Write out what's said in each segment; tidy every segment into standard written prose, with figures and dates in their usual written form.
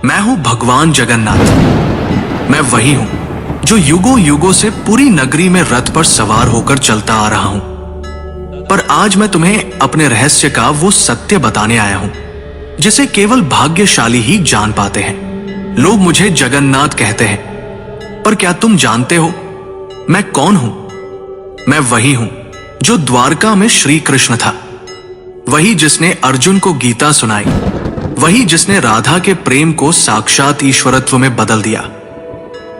मैं हूं भगवान जगन्नाथ। मैं वही हूं जो युगों युगों से पूरी नगरी में रथ पर सवार होकर चलता आ रहा हूं। पर आज मैं तुम्हें अपने रहस्य का वो सत्य बताने आया हूं जिसे केवल भाग्यशाली ही जान पाते हैं। लोग मुझे जगन्नाथ कहते हैं, पर क्या तुम जानते हो मैं कौन हूं? मैं वही हूं जो द्वारका में श्री कृष्ण था, वही जिसने अर्जुन को गीता सुनाई, वही जिसने राधा के प्रेम को साक्षात ईश्वरत्व में बदल दिया,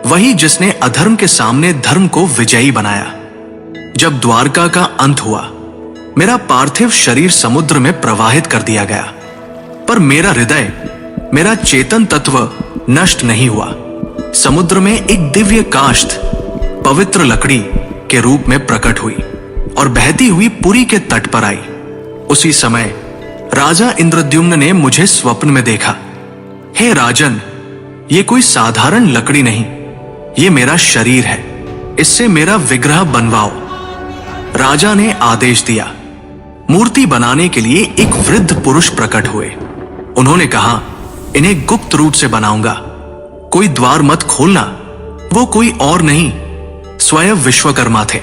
वही जिसने अधर्म के सामने धर्म को विजयी बनाया। जब द्वारका का अंत हुआ, मेरा पार्थिव शरीर समुद्र में प्रवाहित कर दिया गया, पर मेरा हृदय, मेरा चेतन तत्व नष्ट नहीं हुआ। समुद्र में एक दिव्य काष्ठ पवित्र लकड़ी के रूप में प्रकट हुई और बहती हुई पुरी के तट पर आई। उसी समय राजा इंद्रद्युम्न ने मुझे स्वप्न में देखा। हे राजन, ये कोई साधारण लकड़ी नहीं, ये मेरा शरीर है, इससे मेरा विग्रह बनवाओ। राजा ने आदेश दिया। मूर्ति बनाने के लिए एक वृद्ध पुरुष प्रकट हुए। उन्होंने कहा, इन्हें गुप्त रूप से बनाऊंगा, कोई द्वार मत खोलना। वो कोई और नहीं, स्वयं विश्वकर्मा थे।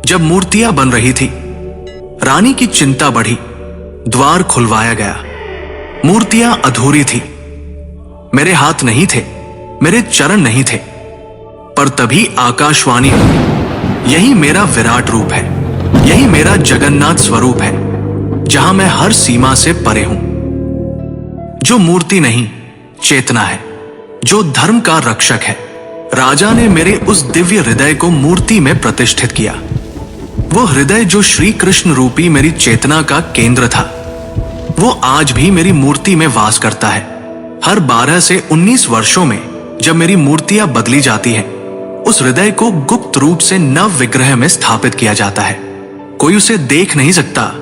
जब मूर्तियां बन रही थी, रानी की चिंता बढ़ी। द्वार खुलवाया गया। मूर्तियां अधूरी थी। मेरे हाथ नहीं थे, मेरे चरण नहीं थे, पर तभी आकाशवाणी हुई, यही मेरा विराट रूप है, यही मेरा जगन्नाथ स्वरूप है, जहां मैं हर सीमा से परे हूं। जो मूर्ति नहीं, चेतना है, जो धर्म का रक्षक है। राजा ने मेरे उस दिव्य हृदय को मूर्ति में प्रतिष्ठित किया। वो हृदय जो श्री कृष्ण रूपी मेरी चेतना का केंद्र था, वो आज भी मेरी मूर्ति में वास करता है। हर 12 से 19 वर्षों में जब मेरी मूर्तियां बदली जाती हैं, उस हृदय को गुप्त रूप से नव विग्रह में स्थापित किया जाता है। कोई उसे देख नहीं सकता,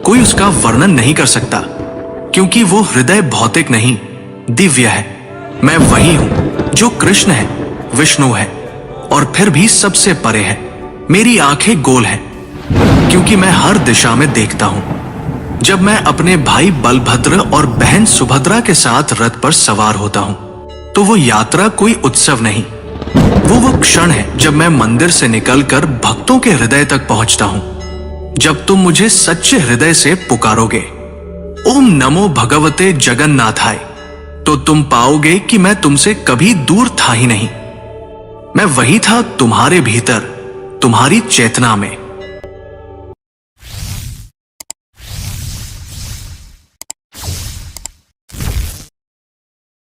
कोई उसका वर्णन नहीं कर सकता, क्योंकि वो हृदय भौतिक नहीं, दिव्य है। मैं वही हूं जो कृष्ण है, विष्णु है और फिर भी सबसे परे है। मेरी आंखें गोल हैं क्योंकि मैं हर दिशा में देखता हूं। जब मैं अपने भाई बलभद्र और बहन सुभद्रा के साथ रथ पर सवार होता हूं, तो वो यात्रा कोई उत्सव नहीं, वो क्षण है जब मैं मंदिर से निकलकर भक्तों के हृदय तक पहुंचता हूं। जब तुम मुझे सच्चे हृदय से पुकारोगे, ओम नमो भगवते जगन्नाथाय, तो तुम पाओगे कि मैं तुमसे कभी दूर था ही नहीं। मैं वही था तुम्हारे भीतर, तुम्हारी चेतना में।